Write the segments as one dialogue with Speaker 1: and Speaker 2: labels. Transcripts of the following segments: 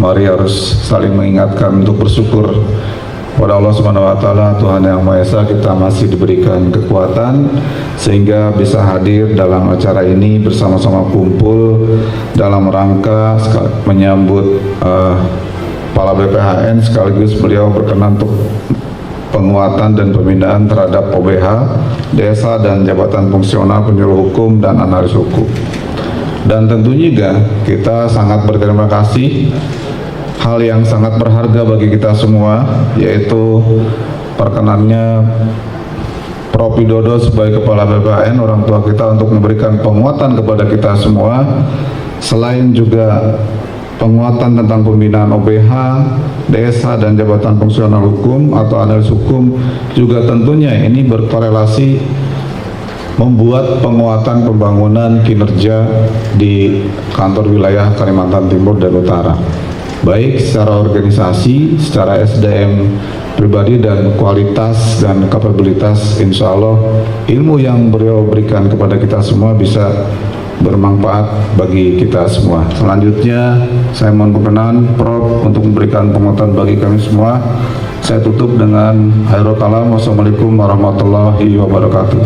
Speaker 1: mari harus saling mengingatkan untuk bersyukur pada Allah Subhanahu wa taala, Tuhan yang Maha Esa. Kita masih diberikan kekuatan sehingga bisa hadir dalam acara ini bersama-sama kumpul dalam rangka menyambut Kepala BPHN, sekaligus beliau berkenan untuk penguatan dan pembinaan terhadap OBH, desa dan jabatan fungsional penyuluh hukum dan analis hukum. Dan tentunya juga kita sangat berterima kasih hal yang sangat berharga bagi kita semua, yaitu perkenannya Prof. Widodo sebagai Kepala BPHN, orang tua kita, untuk memberikan penguatan kepada kita semua. Selain juga penguatan tentang pembinaan OBH, desa dan jabatan fungsional hukum atau analis hukum, juga tentunya ini berkorelasi membuat penguatan pembangunan kinerja di kantor wilayah Kalimantan Timur dan Utara, baik secara organisasi, secara SDM pribadi, dan kualitas dan kapabilitas. Insya Allah ilmu yang beliau berikan kepada kita semua bisa bermanfaat bagi kita semua. Selanjutnya saya mohon berkenan Prof untuk memberikan penguatan bagi kami semua. Saya tutup dengan khairul kalam. Wassalamualaikum warahmatullahi wabarakatuh.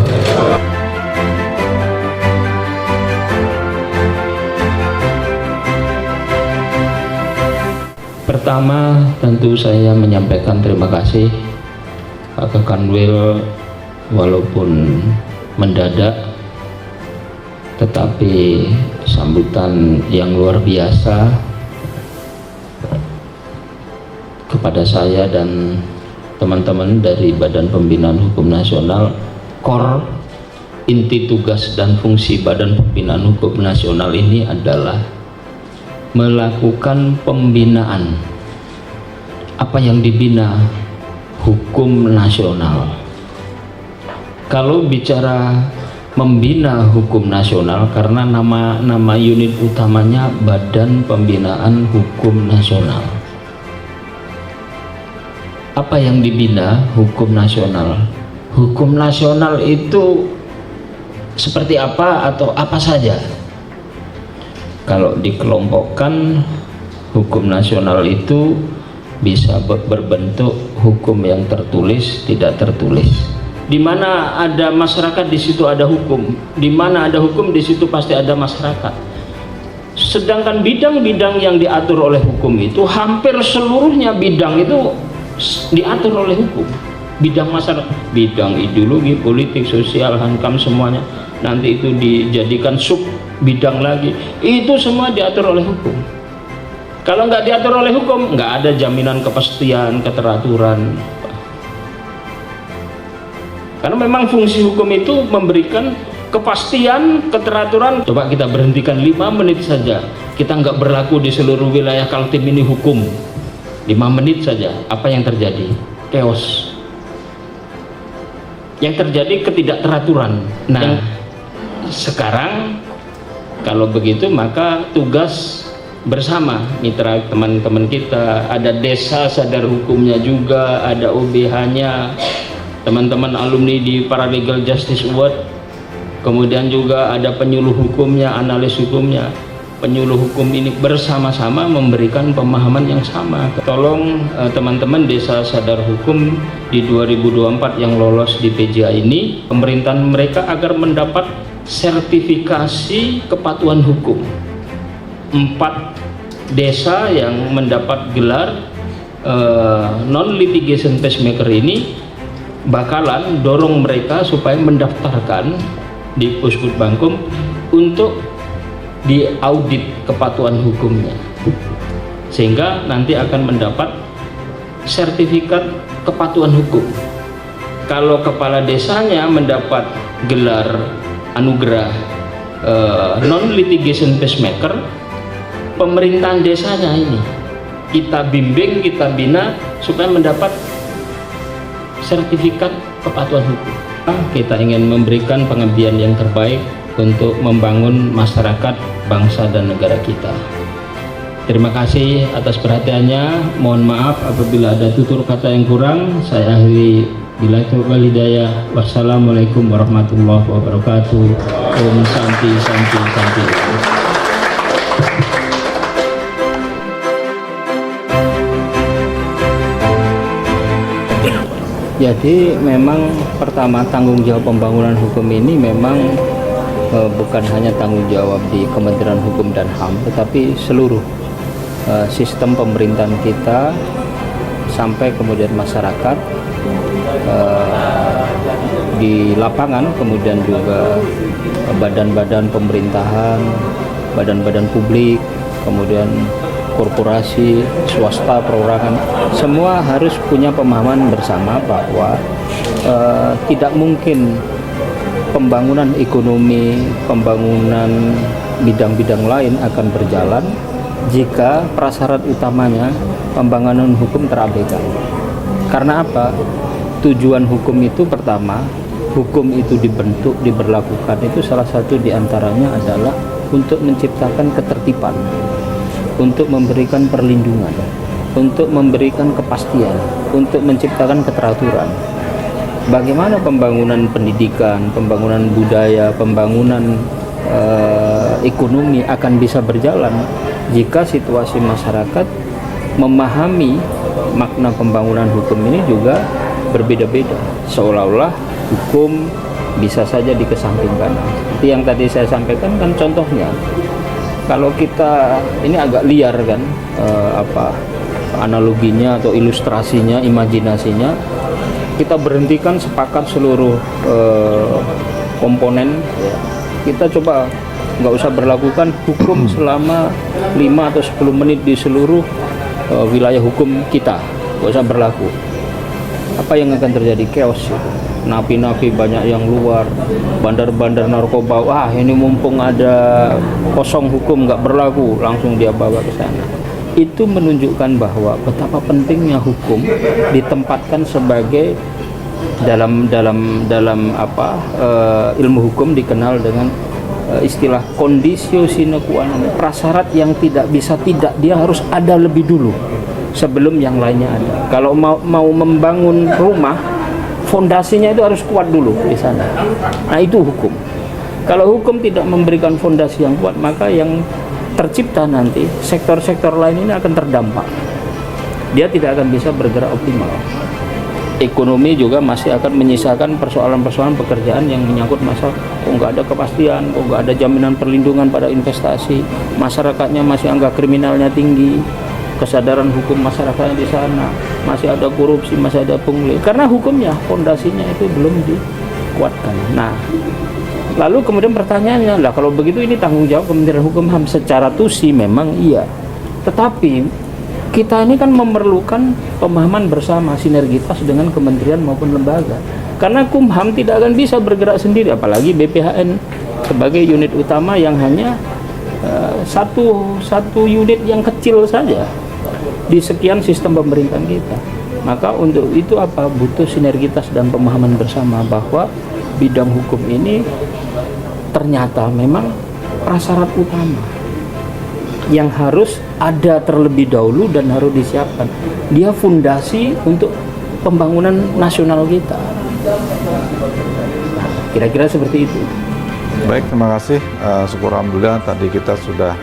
Speaker 2: Pertama, tentu saya menyampaikan terima kasih Pak Kanwil, walaupun mendadak, tetapi sambutan yang luar biasa kepada saya dan teman-teman dari Badan Pembinaan Hukum Nasional. Core, inti tugas dan fungsi Badan Pembinaan Hukum Nasional ini adalah melakukan pembinaan. Apa yang dibina? Hukum nasional. Kalau bicara membina hukum nasional, karena nama unit utamanya Badan Pembinaan Hukum Nasional. Apa yang dibina? Hukum nasional. Hukum nasional itu seperti apa atau apa saja? Kalau dikelompokkan, hukum nasional itu bisa berbentuk hukum yang tertulis, tidak tertulis. Di mana ada masyarakat, di situ ada hukum. Di mana ada hukum, di situ pasti ada masyarakat. Sedangkan bidang-bidang yang diatur oleh hukum itu, hampir seluruhnya bidang itu diatur oleh hukum. Bidang masyarakat, bidang ideologi, politik, sosial, hankam, semuanya nanti itu dijadikan sub bidang lagi. Itu semua diatur oleh hukum. Kalau nggak diatur oleh hukum, nggak ada jaminan kepastian, keteraturan. Karena memang fungsi hukum itu memberikan kepastian, keteraturan. Coba kita berhentikan 5 menit saja. Kita nggak berlaku di seluruh wilayah Kaltim ini hukum. 5 menit saja, apa yang terjadi? Chaos. Yang terjadi ketidakteraturan. Nah, sekarang kalau begitu maka tugas bersama mitra teman-teman kita, ada desa sadar hukumnya juga, ada OBH-nya, teman-teman alumni di Paralegal Justice Award, kemudian juga ada penyuluh hukumnya, analis hukumnya. Penyuluh hukum ini bersama-sama memberikan pemahaman yang sama. Tolong teman-teman desa sadar hukum di 2024 yang lolos di PJA ini, pemerintahan mereka agar mendapat sertifikasi kepatuhan hukum. 4 desa yang mendapat gelar non-litigation pacemaker ini bakalan dorong mereka supaya mendaftarkan di Puskut Bangkum untuk diaudit kepatuhan hukumnya, sehingga nanti akan mendapat sertifikat kepatuhan hukum. Kalau kepala desanya mendapat gelar anugerah non-litigation pacemaker, pemerintahan desanya ini kita bimbing, kita bina supaya mendapat sertifikat kepatuhan hukum. Kita ingin memberikan pengabdian yang terbaik untuk membangun masyarakat, bangsa dan negara kita. Terima kasih atas perhatiannya. Mohon maaf apabila ada tutur kata yang kurang. Saya akhiri bila taufiq hidayah. Wassalamualaikum warahmatullahi wabarakatuh. Om Santi Santi Santi.
Speaker 3: Jadi memang pertama tanggung jawab pembangunan hukum ini memang bukan hanya tanggung jawab di Kementerian Hukum dan HAM, tetapi seluruh sistem pemerintahan kita sampai kemudian masyarakat di lapangan, kemudian juga badan-badan pemerintahan, badan-badan publik, kemudian korporasi, swasta, perorangan, semua harus punya pemahaman bersama bahwa tidak mungkin pembangunan ekonomi, pembangunan bidang-bidang lain akan berjalan jika prasyarat utamanya pembangunan hukum terabaikan. Karena apa? Tujuan hukum itu pertama, hukum itu dibentuk, diberlakukan itu salah satu diantaranya adalah untuk menciptakan ketertiban, untuk memberikan perlindungan, untuk memberikan kepastian, untuk menciptakan keteraturan. Bagaimana pembangunan pendidikan, pembangunan budaya, pembangunan ekonomi akan bisa berjalan jika situasi masyarakat memahami makna pembangunan hukum ini juga berbeda-beda, seolah-olah hukum bisa saja dikesampingkan. Seperti yang tadi saya sampaikan kan contohnya, kalau kita ini agak liar kan analoginya atau ilustrasinya, imajinasinya, kita berhentikan sepakat seluruh komponen, ya. Kita coba nggak usah berlakukan hukum selama 5 atau 10 menit di seluruh wilayah hukum kita, nggak usah berlaku. Apa yang akan terjadi? Chaos itu. Napi-napi banyak yang luar, bandar-bandar narkoba, wah ini mumpung ada kosong hukum nggak berlaku, langsung dia bawa ke sana. Itu menunjukkan bahwa betapa pentingnya hukum ditempatkan sebagai ilmu hukum dikenal dengan istilah conditio sine qua non, prasyarat yang tidak bisa tidak, dia harus ada lebih dulu sebelum yang lainnya ada. Kalau mau membangun rumah, fondasinya itu harus kuat dulu di sana. Nah, itu hukum. Kalau hukum tidak memberikan fondasi yang kuat, maka yang tercipta nanti sektor-sektor lain ini akan terdampak. Dia tidak akan bisa bergerak optimal. Ekonomi juga masih akan menyisakan persoalan-persoalan pekerjaan yang menyangkut masalah kok nggak ada kepastian, kok nggak ada jaminan perlindungan pada investasi, masyarakatnya masih angka kriminalnya tinggi, kesadaran hukum masyarakatnya di sana, masih ada korupsi, masih ada pungli, karena hukumnya, fondasinya itu belum dikuatkan. Nah, lalu kemudian pertanyaannya, lah kalau begitu ini tanggung jawab Kementerian Hukum HAM. Secara tusi memang iya, tetapi kita ini kan memerlukan pemahaman bersama, sinergitas dengan kementerian maupun lembaga. Karena Kumham tidak akan bisa bergerak sendiri, apalagi BPHN sebagai unit utama yang hanya satu unit yang kecil saja di sekian sistem pemerintahan kita. Maka untuk itu butuh sinergitas dan pemahaman bersama bahwa bidang hukum ini ternyata memang prasyarat utama yang harus ada terlebih dahulu dan harus disiapkan. Dia fondasi untuk pembangunan nasional kita. Nah, kira-kira seperti itu.
Speaker 1: Baik, terima kasih. Syukur alhamdulillah tadi kita sudah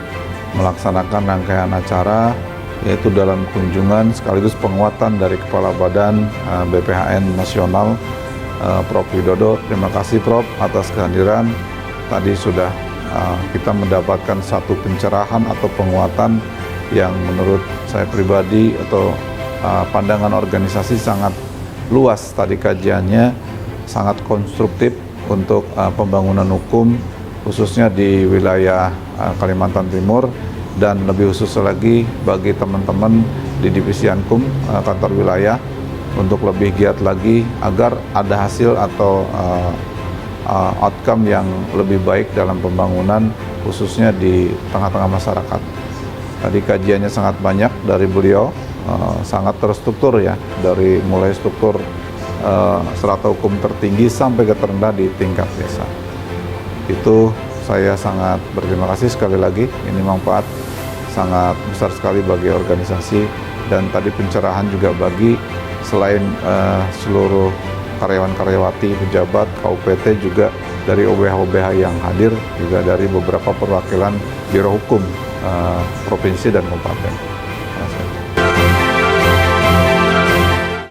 Speaker 1: melaksanakan rangkaian acara, yaitu dalam kunjungan sekaligus penguatan dari Kepala Badan BPHN Nasional, Prof. Widodo. Terima kasih Prof atas kehadiran. Tadi sudah kita mendapatkan satu pencerahan atau penguatan yang menurut saya pribadi atau pandangan organisasi sangat luas. Tadi kajiannya sangat konstruktif untuk pembangunan hukum khususnya di wilayah Kalimantan Timur, dan lebih khusus lagi bagi teman-teman di Divisi Ankum kantor wilayah untuk lebih giat lagi agar ada hasil atau outcome yang lebih baik dalam pembangunan khususnya di tengah-tengah masyarakat. Tadi kajiannya sangat banyak dari beliau, sangat terstruktur ya, dari mulai struktur strata hukum tertinggi sampai ke terendah di tingkat desa. Itu saya sangat berterima kasih sekali lagi, ini manfaat sangat besar sekali bagi organisasi, dan tadi pencerahan juga bagi selain seluruh karyawan-karyawati, pejabat, KUPT, juga dari OBH-OBH yang hadir, juga dari beberapa perwakilan Biro Hukum Provinsi dan Kabupaten.